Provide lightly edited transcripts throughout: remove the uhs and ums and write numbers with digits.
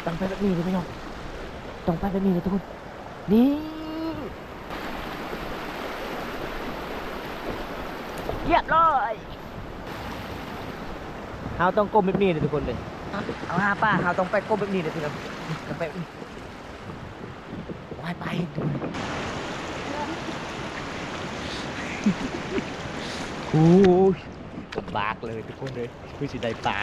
ต้องไปแบบนี้เลยพี่น้องต้องไปแบบนี้เลยทุกคนนี่เรียบร้อยเราต้องก้มแบบนี้เลยทุกคนเลยเอาหาป้าเราต้องไปก้มแบบนี้เลยพี่น้องต้องไปไปทุกคนโอ้ยบากเลยทุกคนเลยคือสิได้ปลา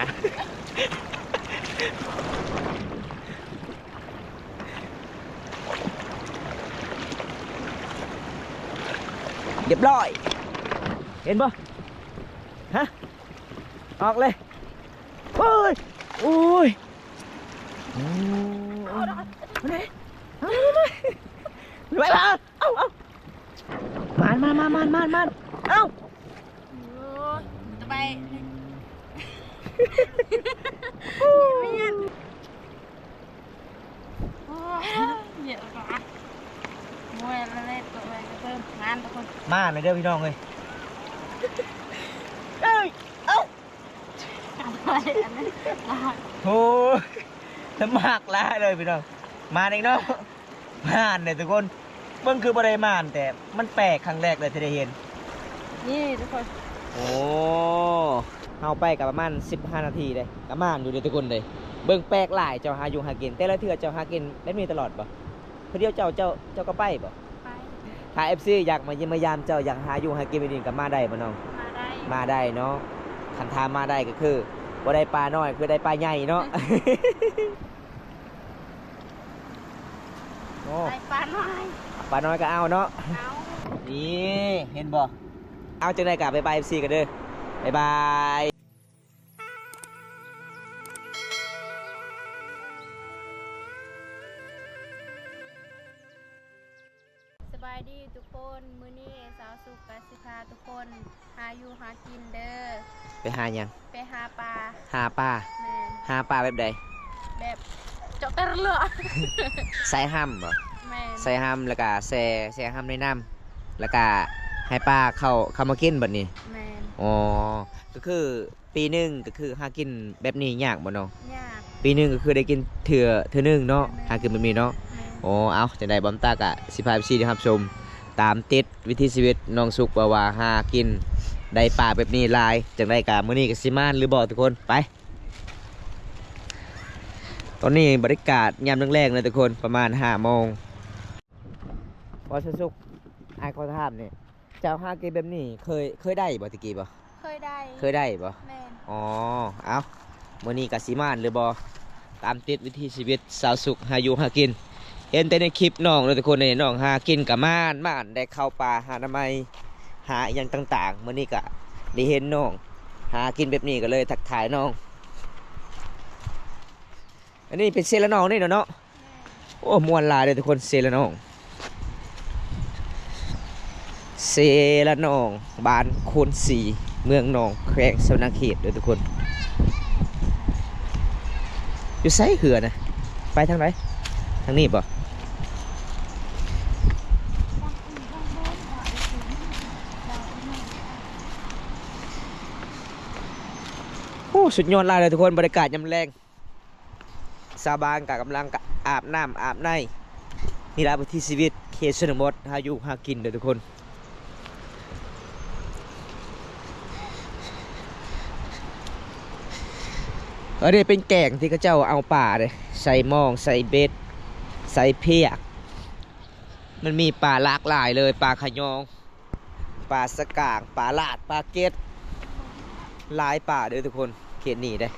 เรียบร้อยเห็นปะฮะออกเลยโอ้ยโอ้ยโอ้ยไปเอามันเอาจะไปไม่เย็นโอ้ยเยอะกว่ามวยละเล่ตัวไปเพิ่มงานทุกคนมาเลยเด้อพี่น้องเลยเอ้ยเอ้าอะไรอันนี้ โอ้ยสมัครแล้วเลยพี่น้องมาเองเนาะมาเนี่ยทุกคนเบิ่งคือบ่ได้มาแต่มันแปลกครั้งแรกเลยที่ได้เห็นนี่ทุกคนโอ้เอาไปกับประมาณ15 นาทีเลยกับม่านอยู่เลยทุกคนเลยเบิ่งแปลกหลายเจ้าหาอยู่หากินแต่ละเทื่อเจ้าหากินได้มีตลอดป่ะเพื่อเดียวเจ้าก็ไปป่ะไปถ้า FC อยากมาเยี่ยมมายามเจ้าอยากหาอยู่หากินไปดินกับมาได้ป่ะน้องมาได้เนาะคันทามมาได้ก็คือบ่ได้ปลาน้อยคือได้ปลาใหญ่เนาะโอ้ไปปลาน้อยปลาน้อยก็เอาเนาะเอา นี่เห็นบ่เอาจังได๋กะไปบาย FC กันเด้อบ๊ายบายสบายดีทุกคนมื้อนี้สาวสุกกับสิพาทุกคนหาอยู่หากินเด้อไปหาหยัง ไปหาปลาหาปลาแม่หาปลาแบบใดแบบเจาะตะเลือ ใส่ห้ำบ่แม่ใส่ห้ำแล้วก็แช่ห้ำในน้ำแล้วก็ให้ปลาเข้ามากินบัดนี้แม่อ๋อก็คือปีหนึงก็คือหากินแบบนี้ยากบ่เนาะยากปีหนึงก็คือได้กินเถื่อนึงเนาะหากินแบบนี้เนาะแม่โอ้เอาจังได๋บอมตากะสิพาพี่นะครับชมตามติดวิถีชีวิตน้องสุกว่าหากินได้ปลาแบบนี้หลายจังได๋กะมื้อนี้ก็สิมาหรือบ่ทุกคนไปตอนนี้บรรยากาศยามแรงๆเลยทุกคนประมาณ5 โมงพอสุกไอ้ขอถามนี่เจ้าหากินแบบนี้เคยได้บ่ตะกี้บ่เคยได้บ่แม่อ๋อเอามื้อนี้ก็สิมาหรือบ่ตามติดวิถีชีวิตสาวสุกหาอยู่หากินเห็นแต่ในคลิปน้องเลยทุกคนนี่น้องหากินกับม่านได้เข้าป่าหาทำไมหาอย่างต่างๆมื้อนี้ก็ได้เห็นน้องหากินแบบนี้ก็เลยทักทายน้องอันนี้เป็นเซลน้องนี่เนาะโอ้มวนหลายเลยทุกคนเซลน้องเซลน้องบ้านโคนสีเมืองหนองแขวงสวรรณเขตเลยทุกคนอยู่ไสเหือนะไปทางไหนทางนี้ป่ะโอ้สุดยอดเลยทุกคนบรรยากาศยามแรงสาบานกับกำลังอาบน้ำอาบในนี่แหละวิถีชีวิตเขตชนบทหาอยู่หากินเลยทุกคนอันนี้เป็นแกงที่เขาเจ้าเอาป่าเลยใส่หม้องใส่เบ็ดใส่เพียกมันมีปลาหลากหลายเลยปลาขยองปลาสกางปลาลาดปลาเกตหลายปลาเลยทุกคนเขตนี้ได้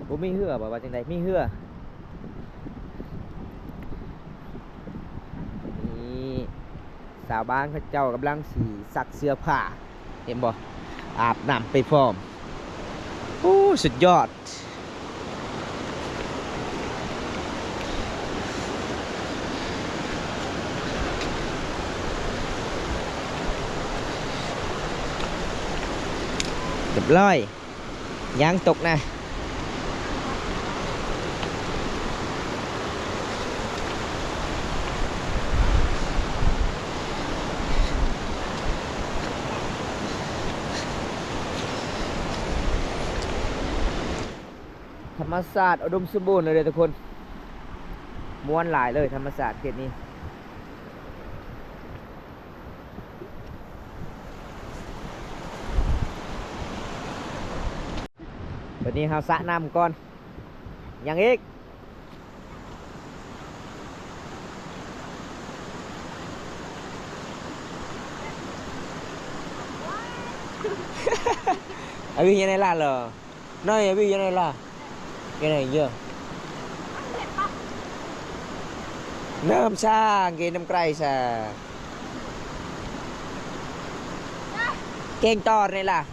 บ่มีเหือบ่ว่าจังไดมีเหือนี่สาวบ้านเขาเจ้ากำลังสีซักเสื้อผ้าเห็นบ่อาบน้ำไปพร้อมโอ้สุดยอดเรียบร้อยยางตกนะ รมศาสตร์อุดมสมบูรณ์เลยทุกคนม้วนหลายเลยธรรมศาสตร์เขตนี้วันนี้เราสระน้ำก่อนยังอีก ở bên này là nơi ở bên này là cái này chưa nơm xa cái nơm cây xa kênh to này là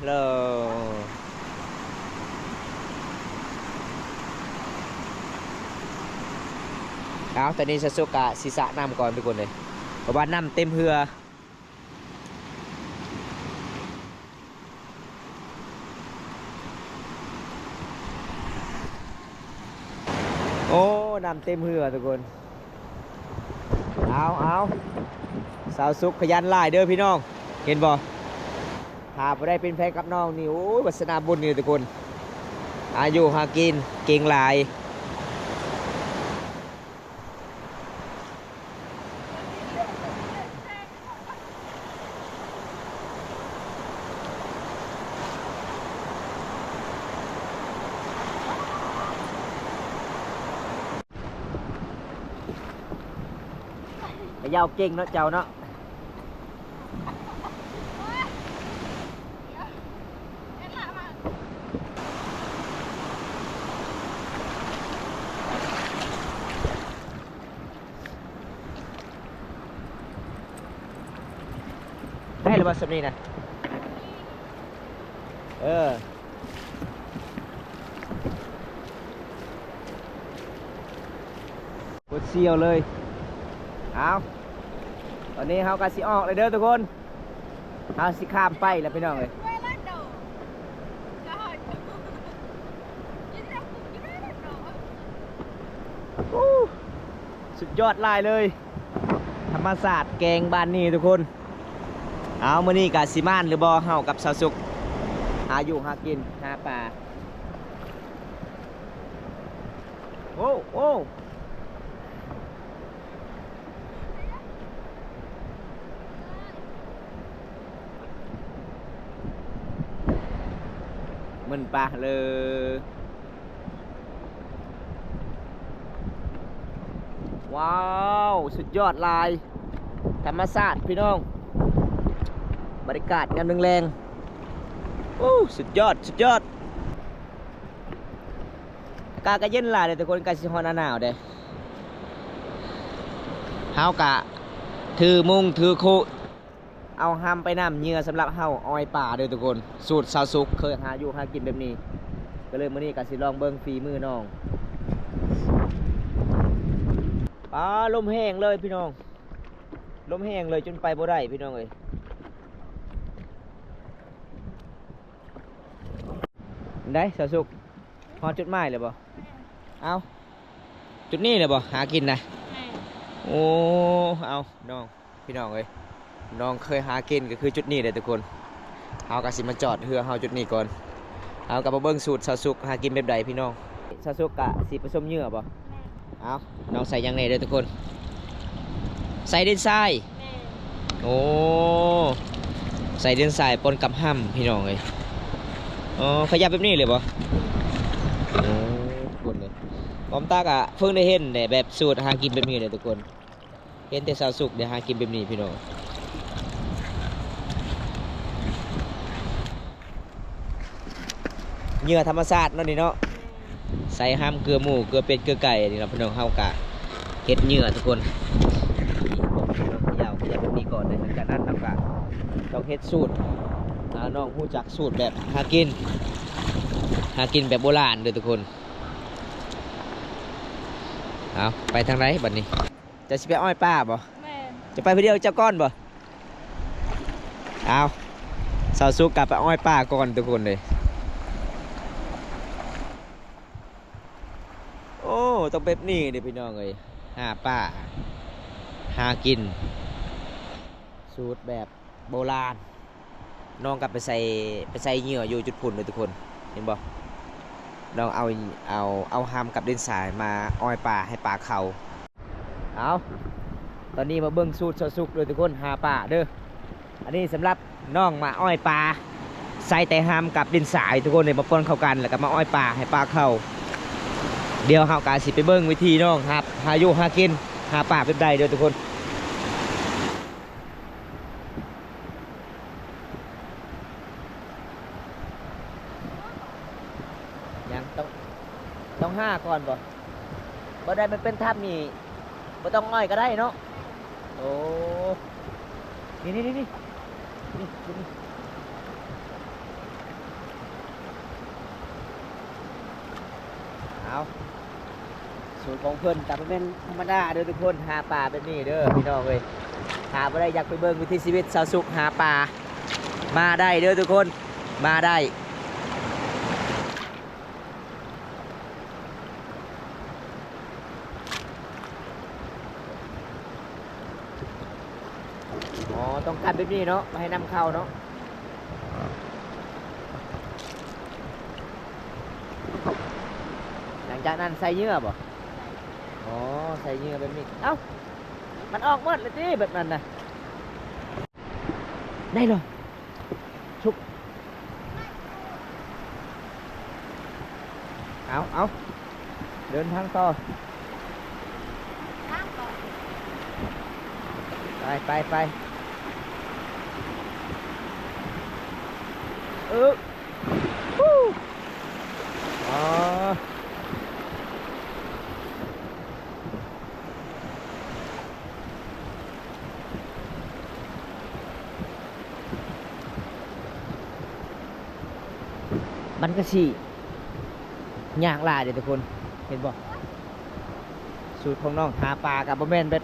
áo tại đây sẽ số cả xì xạ năm còn với con này có 3 năm tem hừaโอ้น้ำเต็มเหือทุกคนเอาสาวสุขขยันหลายเด้อพี่น้องเห็นบ่หาบ่ได้เป็นแฟนกับน้องนี่โอ้ยวาสนาบุญนี่ทุกคนอายุหากินเก่งหลายยาวเก่งเนาะเจ้าเนาะได้หรือเปล่าสำนีนะกดเซียวเลยเอาตอนนี้เขาก็สิออกเลยเด้อทุกคนเขาสิข้ามไปแล้วพี่น้องเลยสุดยอดลายเลยธรรมศาสตร์แกงบ้านนี้ทุกคนเอามื้อนี้กะสิมานหรือบ่เฮากับสาวสุขหาอยู่หากินหาปลาโอ้มันปลาเลยว้าวสุดยอดลายธรรมศาสตร์พี่น้องบรรยากาศงามแรงๆโอ้สุดยอดอากาศก็เย็นหลายเลยทุกคนใกล้สิฮอดหน้าหนาวเด้เฮากะถือมุงถือโคเอาห้ำไปน้ำเหยื่อสำหรับเฮาอ้อยป่าเด้อทุกคนสูตรสาวสุกเคยหาอยู่หากินแบบนี้ก็เลยมื้อนี้ก็สิลองเบิ่งฝีมือน้องปลาลมแห้งเลยพี่น้องลมแห้งเลยจนไปบ่ได้พี่น้องเอ้ยได้สาวสุกฮอดจุดหมายเลยบ่เอาจุดนี้เลยบ่หากินนะโอ้เอาน้องพี่น้องเอ้ยน้องเคยหากินก็คือจุดนี้เลยทุกคนเฮากะสิมาจอดเรือเฮาจุดนี้ก่อนเฮากะมาเบิ่งสูตรสาวสุกหากินแบบใดพี่น้องสาวสุกกะสิผสมเหยื่อบ่เอาน้องใส่ยังไงเด้อทุกคนใส่ดินทรายโอ้ใส่ดินทรายปนกับห้ำพี่น้องเอ้ยอ๋อขยับแบบนี้เลยบ่โอ้คนเลยพร้อมตากะเพิ่งได้เห็นแต่แบบสูตรหากินแบบนี้เลยทุกคนเห็นแต่สาวสุกเดี๋ยวหากินแบบนี้พี่น้องเหยื่อธรรมชาตินั่นนี่เนาะใส่ห้ามเกลือหมูเกลือเป็ดเกลือไก่นี่เราพี่น้องเฮากะเฮ็ดเหยื่อทุกคนยาวแบบนี้ก่อนเลยจากนั้นเรากะต้องเฮ็ดสูตรน้องผู้จักสูตรแบบหากินแบบโบราณเลยทุกคนเอาไปทางไหนบัดนี้จะสิไปอ้อยป้าบ่จะไปเพื่อเดียวเจ้าก้อนบ่เอาสาวสุกกลับไปอ้อยป้าก่อนทุกคนเลยโอ้ต้องแบบนี้ดิพี่น้องเลยหาป้าหากินสูตรแบบโบราณน้องกลับไปใส่เหยื่ออยู่จุดพุ่นเลยทุกคนเห็นบ่ น้องเอาหามกับดินสายมาอ้อยป่าให้ปลาเขาเอาตอนนี้มาเบิ่งสูตรสุกๆเลยทุกคนหาป่าเด้ออันนี้สำหรับน้องมาอ้อยปลาใส่แต่หามกับดินสายทุกคนเลยมาปนเข้ากันแล้วก็มาอ้อยป่าให้ปลาเขาเดี๋ยวเฮากาสิไปเบิ่งวิธีน้องครับหาอยู่หากินหาป่าเป็นใดเด้อทุกคนยังต้องห้าก่อนบ่ได้มันเป็นถ้ำนี่บ่ต้องอ้อยก็ได้เนาะโอ้นี่เอาสูตรของเพิ่นแต่มันเป็นธรรมดาเด้อทุกคนหาปลาเป็นนี่เด้อพี่น้องเว้ยหาบ่ได้อยากไปเบิ่งวิถีชีวิตชาวสุขหาปลามาได้เด้อทุกคนมาได้อ๋อต้องการแบบนี้เนาะมาให้นำเข้าเนาะหลังจากนั้นใส่เยื่อบ่อ๋อใส่เยื่อแบบนี้เอ้ามันออกหมดเลยที่แบบนั้นนะได้เลยชุบเอาเดินทางต่อไปฮู้อ๋อมันก็สิย่างลายเด้อทุกคนเห็นบ่สูตรของน้องหาปลากับบ่แม่นเป็น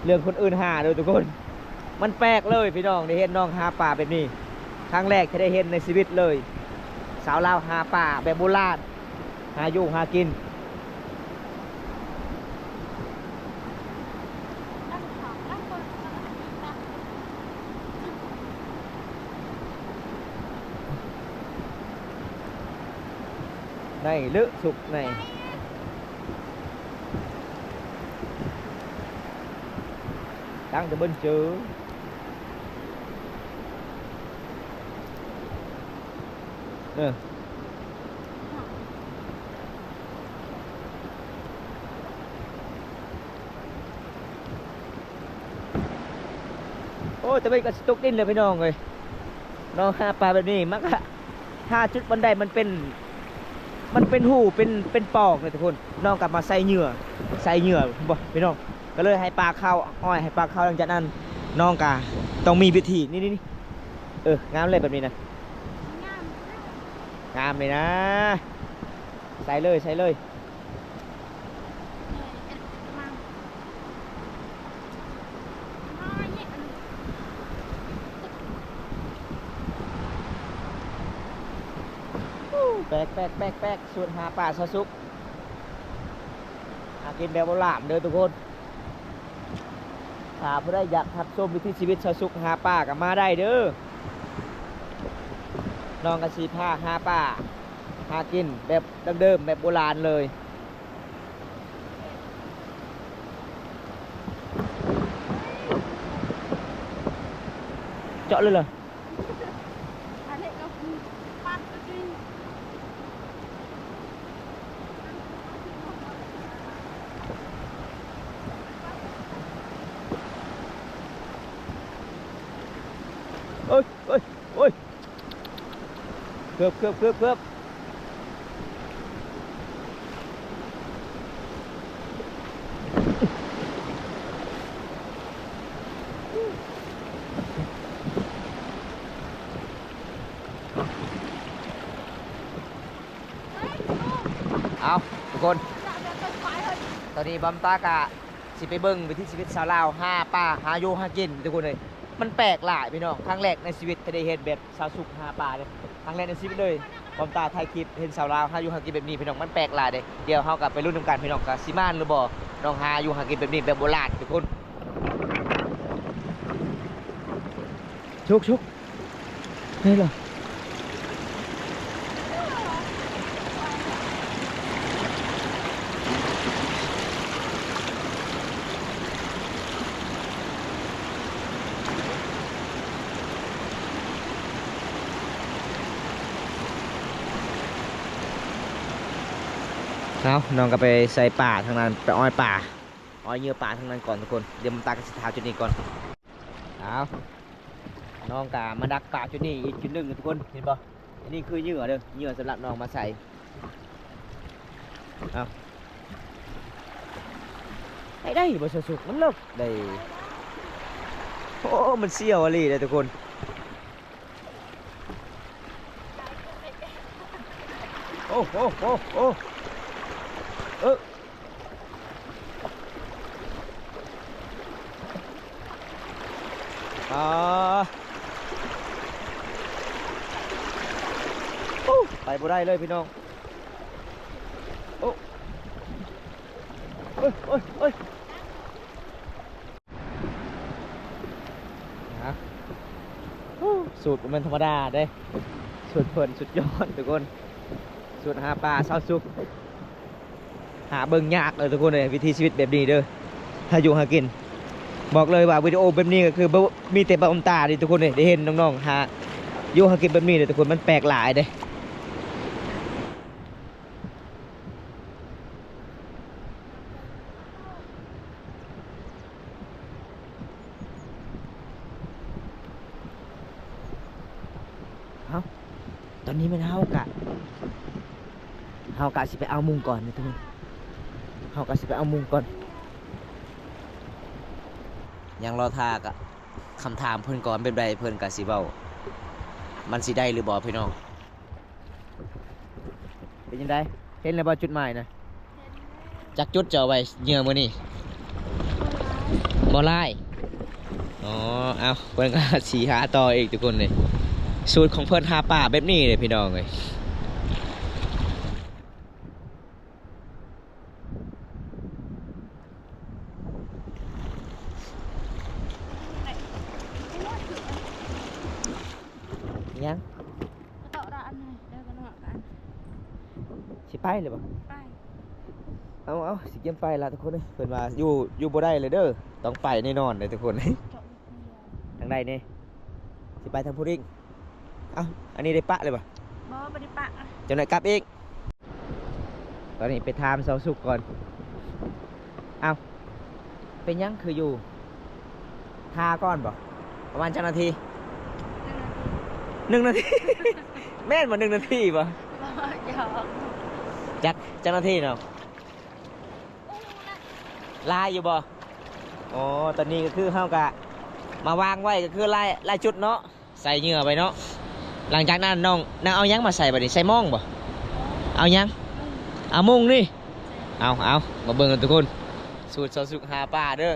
เรื่องคนอื่นหาเด้อทุกคนมันแปลกเลยพี่น้องได้เห็นน้องหาปลาแบบนี้ครั้งแรกที่ได้เห็นในชีวิตเลยสาวลาวหาปลาแบบโบราณหาอยู่หากินในลึกสุกในตั้งแต่bên chứ ôi tụi mình có tục tinเลยพี่น้องเลยน้องหาปลาแบบนี้มักถ้าจุดบันไดมันเป็นหูเป็นปอกเลยทุกคนน้องกลับมาใส่เหยื่อบ่พี่น้องก็เลยให้ปลาเข้าอ้อยให้ปลาเข้าหลังจากนั้นน้องกาต้องมีวิธีนี่งามเลยแบบนี้นะงามเลยนะใส่เลยแป๊กสูตรหาปลาซาซุกหากินแบบโบราณเด้อทุกคนถ้าผู้ใดอยากทับชมวิถีชีวิตชาวสุขหาปลาก็มาได้เด้อน้องกระสีผ้าหาปลาหากินแบบเดิมแบบโบราณเลยเจาะเลยเหรอโอ้ยเกือบเอาทุกคนตอนนี้บัมตากะสิไปเบิ้งวิถีชีวิตชาวลาวหาปลาหาอยู่หากินทุกคนเลยมันแปลกหลายพี่น้องครั้งแรกในชีวิตที่ได้เห็นแบบชาวสุขหาปลาเลยครั้งแรกในชีวิตเลยบัมตาไทยคลิปเห็นชาวลาวหาอยู่หากินแบบนี้พี่น้องมันแปลกหลายเลยเดี๋ยวเฮากลับไปรุ่นนำกันพี่น้องกับซิมานหรือบ่น้องหาอยู่หากินแบบนี้แบบโบราณทุกคนชุกนี่เหรอ เอาน้องก็ไปใส่ป่าทางนั้นไปอ้อยป่าอ้อยเหยื่อป่าทางนั้นก่อนทุกคนเดี๋ยวมันตากระสิทาจุดนี้ก่อนเอาน้องกามาดักป่าจุดนี้อีกจุดหนึ่งทุกคนเห็นปะอันนี้คือเหยื่อเด้อเหยื่อสำหรับน้องมาใส่เอาได้บริสุทธิ์มันเลิกได้โอ้มันเสี้ยวอะไรเลยทุกคนโอ้โอ้โอ้โอ้อ่าโอ้ไปบ่ได้เลยพี่น้องโอ้เอ้ยเอ้ยเอ้ยนะสูตรมันธรรมดาเด้สูตรเพิ่นสุดยอดทุกคนสูตรหาปลาเช้าสุกหาเบิ่งยากเลยทุกคนเลยวิธีชีวิตแบบนี้เด้อถ้าอยู่หากินบอกเลยว่าวิดีโอแบบนี้ก็คือมีแต่ปลาอมตาดิทุกคนเลยได้เห็นน้องๆหาอยู่หากินแบบนี้เลยทุกคนมันแปลกหลายเด้ตอนนี้มันเฮากะสิไปเอามุงก่อนนะทุกคนเฮากะสิไปเอามุงก่อนยังรอทากะคำถามเพิ่นก่อนเป็นไรเพิ่นกะสิเว้ามันสิได้หรือบ่พี่น้องเป็นยังไงเห็นแล้วบ่จุดหมายนะจักจุดจะเอาไว้เหยื่อมื้อนี้บ่ไล่อ๋อเอาเพิ่นก็สิหาต่ออีกทุกคนเลยสูตรของเพิ่นหาป่าแบบนี้เลยพี่น้องเลยยัง ต่อร้านเลยเดี๋ยวกันหน่อยกัน สิไปเลยบ่ ไป เอาสิเกี่ยมไปละทุกคนเลยเพิ่นว่าอยู่บ่ได้เลยเด้อต้องไปแน่นอนเลยทุกคน เจาะอีกเดียว ทางใดนี่สิไปทางพุริ่งเอ้าอันนี้ได้ปะเลยบ่ บ่บริปะอะ จังได๋กลับอีกตอนนี้ไปถามเสาสุกก่อนเอ้าเป็นยังคืออยู่ทาก่อนบ่ประมาณจักนาที1 นาที แม่นบ่1 นาทีบ่ บ่หยอก จักนาทีเนาะ อู้นะ ลายอยู่บ่อ๋อตอนนี้ก็คือเฮากะมาวางไว้ก็คือลายจุดเนาะใส่เหงื่อไปเนาะหลังจากนั้นน้องเอายังมาใส่บัดนี้ใส่ม่องบ่เอายังเอามุงนี่เอามาเบิ่งกันทุกคนสูตรซอสุกหาปลาเด้อ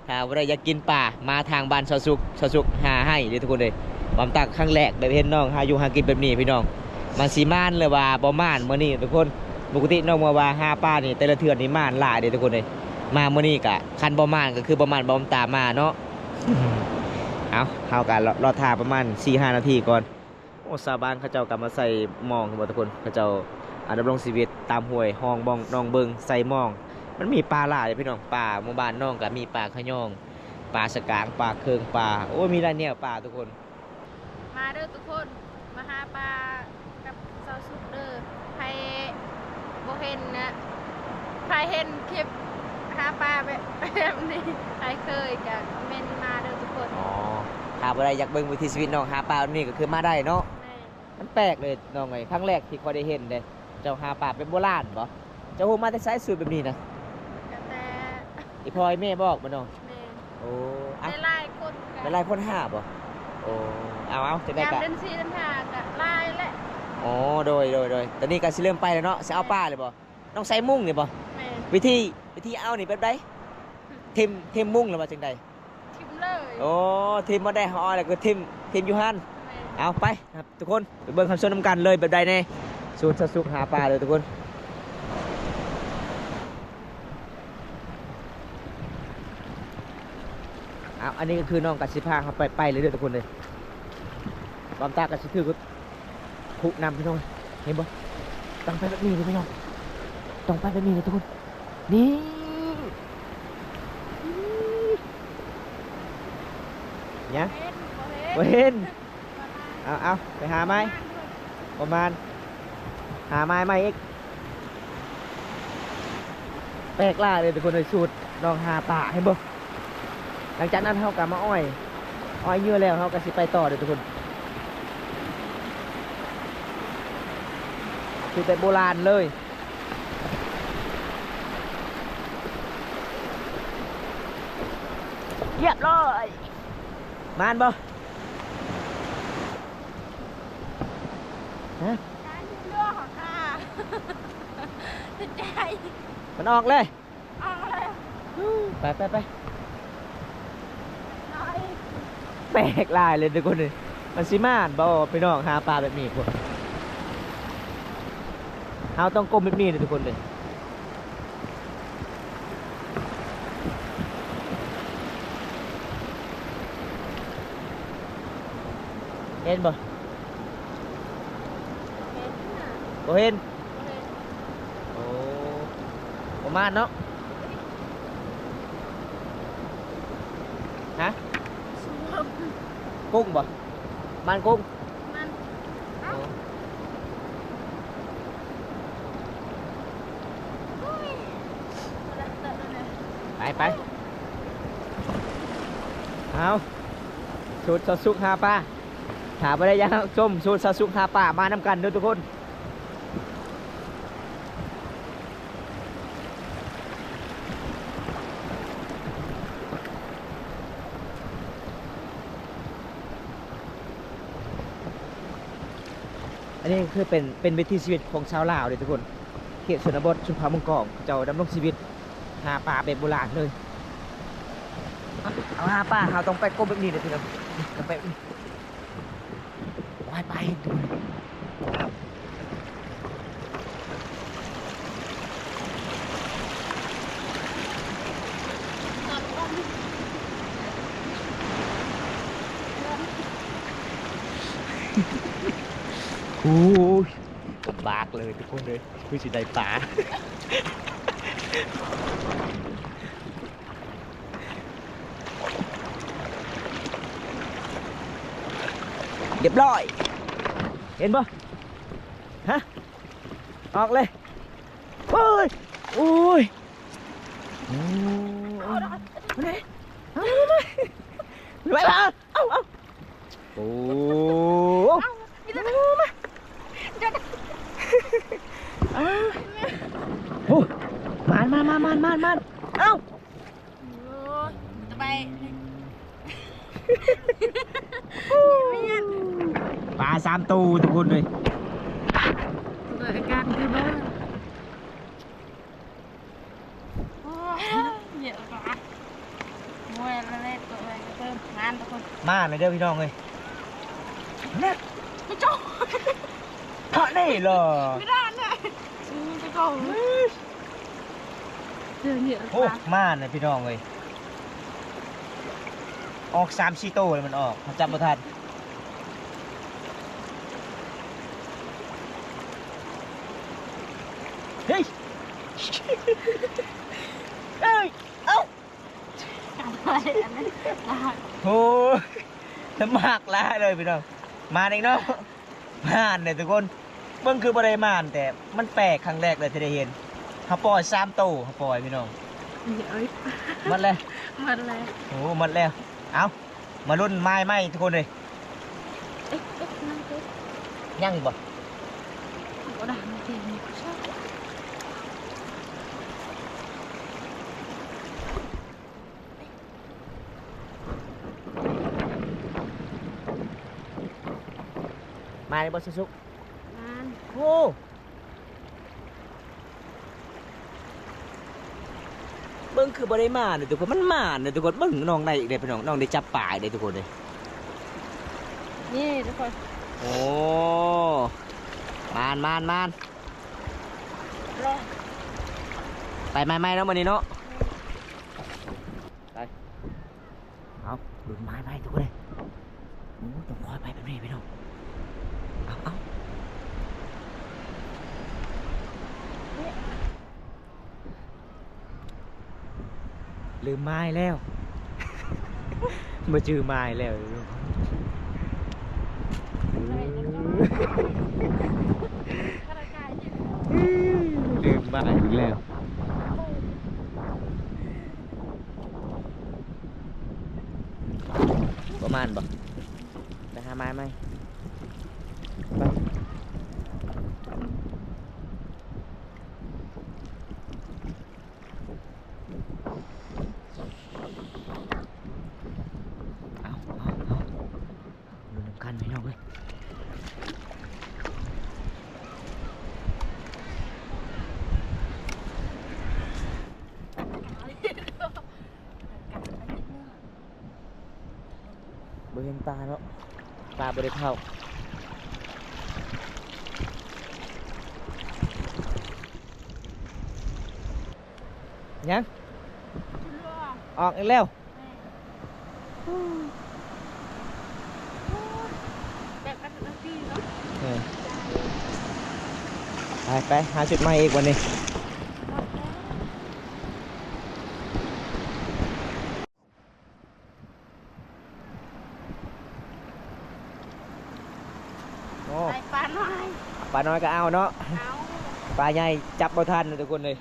ถ้าบ่ได้อยากกินปลามาทางบ้านซอสุกหาให้เด้อทุกคนเด้ความตักครั้งแรกได้เห็นน้องหาอยู่หากินแบบนี้พี่น้องมันสิม่านเลยว่าบ่ม่านมื้อนี้ทุกคนปกติน้องมาว่าหาปลานี่แต่ละเทื่อนี่ม่านหลายเด้อทุกคนเด้มามื้อนี้ก็คันบ่ม่านก็คือบ่ม่านบ่ตามมาเนาะ เอาเฮากันรอท่าประมาณ 4-5 นาทีก่อนโอ้ชาวบ้านเขาเจ้ากลับมาใส่หมองทุกคนเขาเจ้าดำรงชีวิตตามห้วยห้องบ้องน้องเบิงใส่หมองมันมีปลาหลายพี่น้องปลาหมู่บ้านน้องก็มีปลาขะย่องปลาสกางปลาเคืองปลาโอ้มีหลายแนวปลาทุกคน มาเด้อทุกคนมาหาปลากับเซาซุกเด้อใครบ่เห็นนะใครเห็นคลิปหาปลาแบบนี้ใครเคยจะคอมเมนต์มาเด้อทุกคน อ๋อถ้าบ่ได้อยากเบิ่งวิถีชีวิตน้องหาปลาแบบนี้ก็คือมาได้เนาะ แม่ มันแปลกเลยน้องไงครั้งแรกที่ค่อยได้เห็นเด้เจ้าหาปลาเป็นโบราณบ่เจ้าฮู้มาแต่ไสสูตรแบบนี้นะ แต่ อีพ่อยแม่บอกบ่น้อง แม่ โอ้อะ ได้ไล่คน เป็นไรคนหาบ่โอ้เอาจะได้ ยาม กะ เดินซีเดินหากะไล่แหละ อ๋อโดยตอนนี้ก็สิเริ่มไปแล้วเนาะสิเอาป้าเลยบ่น้องใส่มุ้งนี่บ่ แม่ วิธีเอานี่แบบใดทิมมุ้งหรือว่าจังใด ทิมเลย โอ้ทิมบ่ได้ฮอแล้วก็ทิมอยู่หั่น แม่ เอาไปครับทุกคนไปเบิ่งคำสอนนำกันเลยแบบใดแน่สูตรสุกหาปลาเลยทุกคนเอาอันนี้ก็คือน้องกัสิพาเขาไปเลยเด้อทุกคนเลยความตากัสิถือก็คุนำพี่น้องเห็นบ่ต้องไปแบบนี้เลยพี่น้องต้องไปแบบนี้เลยทุกคนนี่เนี่ย เห็นบ่ บ่ เห็น เห็นเอาไปหาไม้ประมาณหาไม้อีก แปลกล่าเลยทุกคนเลยสูตรน้องหาป่าให้บ่หลังจากนั้นเขากลับมาอ้อยเยอะแล้วเขาก็สิไปต่อเลยทุกคนคือแต่โบราณเลยเรียบร้อยมานบ่ฮะ การยืนเรือของข้าติดใจ มันออกเลย เอาอะไร ไป น้อย แปลกลายเลยทุกคนเลยมันสิมาดบ่ไปน้องหาปลาแบบนี้พวกเราต้องก้มแบบนี้เลยทุกคนเลยเห็นบ่ เห็นน่ะ บ่เห็น เห็น โอ้ประมาณเนาะฮะ สวม กุ้งบ่มันกุ้ง มันเอ้าอุ้ยเอาละเติมเลย ไปเอาสูตรซอสซุกหาปลาถามไปได้ยังส้มสูตรซอสซุกหาปลามานำกันเด้อทุกคนอันนี้คือเป็นวิถีชีวิตของชาวลาวเลยทุกคนเขตชนบทชุมพรเมืองกองเจ้าดำรงชีวิตหาปลาแบบโบราณเลยเอาหาปลาเราต้องไปก้มแบบนี้เลยทีเดียวต้องไปไปโอ้ยบากเลยทุกคนเลยคือสิได้ปลาเรียบร้อยเห็นปะฮะออกเลยโอ้ยโอ้ยโอ้ยมาไหนเอาไปมาเอาโอ้มาโอ้มันเอ้า จะไป ปลาสามตูทุกคนเลย เกิดอาการคือบ้านเยอะกว่ามวยละเล่ตัวอะไรก็เพิ่มงานทุกคน มาเลยเด้อพี่น้องเลยเนี่ย ไม่จ้อง เพราะนี่เหรอ ไม่ได้เนี่ยไม่จ้องเยอะเยอะ โอ้มาเลยพี่น้องเลยออก3-4โตเลยมันออกเขาจับมาทันเฮ้ยเอ้ยเอ้า อะไรอันนั้นลา โอ้ยน้ำหมากลายเลยพี่น้องมาเองเนาะม่านเนี่ยทุกคนเบิ่งคือบ่ได้ม่านแต่มันแปลกครั้งแรกเลยที่ได้เห็นเขาปล่อย3โตเขาปล่อยพี่น้อง เอ้ย มันเลย มันเลย โอ้มันแล้วเอามารุ่นไม้ไหมทุกคนเลย เอ๊ะนั่งเอ๊ะ ยังอีกบ่ ก็ด่ามันทีนี้ชอบ มาในบ่สุก งาน ๆโอ้เบิ่งคือบ่ได้มาเนี่ยทุกคนมันมาเนี่ยทุกคนเบิ่งน้องได้อีกเลยพี่น้องน้องได้จับปลาอีกเลยทุกคนเลย นี่ทุกคน โอ้มาน รอ ไปไม้ๆเนาะวันนี้เนาะไปเอาดูไม้ทุกคนเลยโอ้ต้องคอยไปแบบนี้พี่น้องเอาลืมไม้แล้ว มาจือไม้แล้ว กระจาย ลืมไม้อีกแล้ว ประมาณบ่ไปหาไม้ไหมไปเอาดูน้ำกันพี่น้องเลยบ่เห็นปลาเนาะปลาบ่ได้เข้ายังออกอีกแล้วแบบกันนาทีเนาะ ไปหาจุดใหม่อีกวันนี้โอ้ ใส่ปลาหน่อย ปลาน้อยก็เอาเนาะ เอา ปลาใหญ่จับบ่ทันทุกคนเลย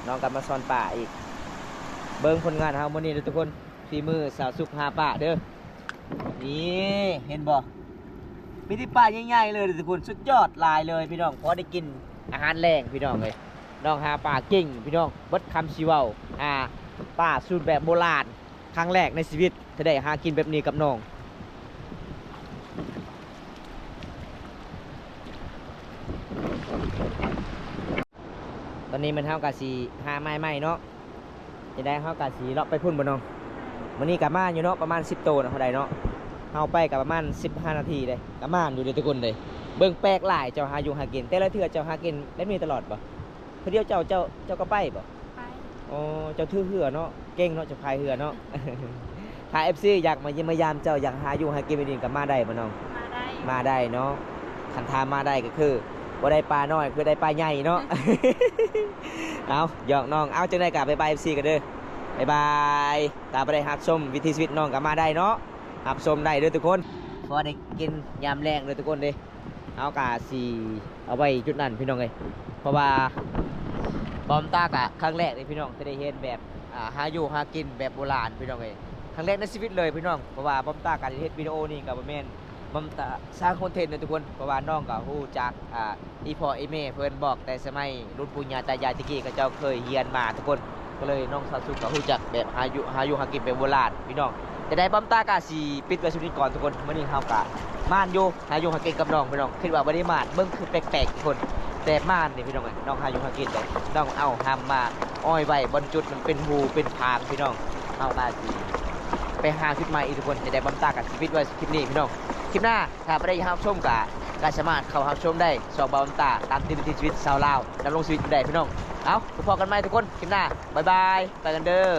น้องกลับมาซ่อนป่าอีกเบิ่งผลงานเฮามื้อนี้เด้อทุกคนฝีมือสาวสุกหาป่าเด้อนี่เห็นบ่มีที่ป่าใหญ่ๆเลยเด้อทุกคนสุดยอดหลายเลยพี่น้องพอได้กินอาหารแรงพี่น้องเลยน้องหาป่าเก่งพี่น้องเบิดคำชีเว้าป่าสูตรแบบโบราณครั้งแรกในชีวิตที่ได้หากินแบบนี้กับน้องตอนนี้มันเฮากะสีหาไม้ใหม่เนาะจะได้เฮากะสีเลาะไปพุ่นบ่น้องวันนี้กะมาอยู่เนาะประมาณ10โตนะเท่าใดเนาะเฮาไปกับประมาณ15นาทีเลยกะมาอยู่เด้อทุกคนเลยเบิ่งแปลกหลายเจ้าหาอยู่หากินแต่ละเทื่อเจ้าหากินได้มีตลอดบ่เพื่อเดียวเจ้าก็ไปบ่ ไป อ๋อเจ้าถือเหือเนาะเก่งเนาะเจะพายเหือเนาะ ถ้า FC อยากมาเยี่ยมมายามเจ้าอยากหาอยู่หากินไปดินกับมาได้บ่น้อง มาได้ มาได้เนาะคันทามมาได้ก็คือบ่ได้ปลาน้อยคือได้ปลาใหญ่เนาะ เอาหยอกน้องเอาจังได้กะบ๊ายบาย FC กันเด้อบ๊ายบายตาบ่ได้รับชมวิถีชีวิตน้องก็มาได้เนาะรับชมได้เด้อทุกคนพอได้กินยามแรงเด้อทุกคนเด้เอากะสิเอาไว้จุดนั้นพี่น้องเอ้ยเพราะว่าบอมตากะครั้งแรกเลยพี่น้องที่ได้เห็นแบบหาอยู่หากินแบบโบราณพี่น้องเอ้ยครั้งแรกในชีวิตเลยพี่น้องเพราะว่าบอมตากะได้เฮ็ดวิดีโอนี่ก็บ่แม่นบอมตาสร้างคอนเทนต์เด้อทุกคนเพราะว่าน้องก็ฮู้จักอีพ่ออีแม่เพิ่นบอกแต่สมัยรุ่นปู่ย่าตายายตะกี้ก็เจ้าเคยเรียนมาทุกคนก็เลยน้องสาวสุขก็ฮู้จักแบบหาอยู่หากินแบบโบราณพี่น้องจะได้บอมตากะสิปิดไว้ชุดนี้ก่อนทุกคนมื้อนี้เฮากะม่านอยู่หาอยู่หากินกับน้องพี่น้องคิดว่าบ่ได้ม่านเบิ่งคือแปลกๆทุกคนแต่ม่านนี่พี่น้องเอ้ยน้องหาอยู่หากินได้น้องเอาหำมาอ้อยไว้บนจุดมันเป็นหูเป็นพางพี่น้องเฮาก็สิไปหาชุดใหม่อีกทุกคนจะได้บอมตากะสิปิดไว้คลิปนี้พี่น้องคลิปหน้าถ้าบ่ได้รับชมกะก็สามารถเข้ารับชมได้สองบอมตาตามที่วิถีชีวิตชาวลาวดำรงชีวิตได้พี่น้องเอาพบกันใหม่ทุกคนคลิปหน้าบ๊ายบายไปกันเด้อ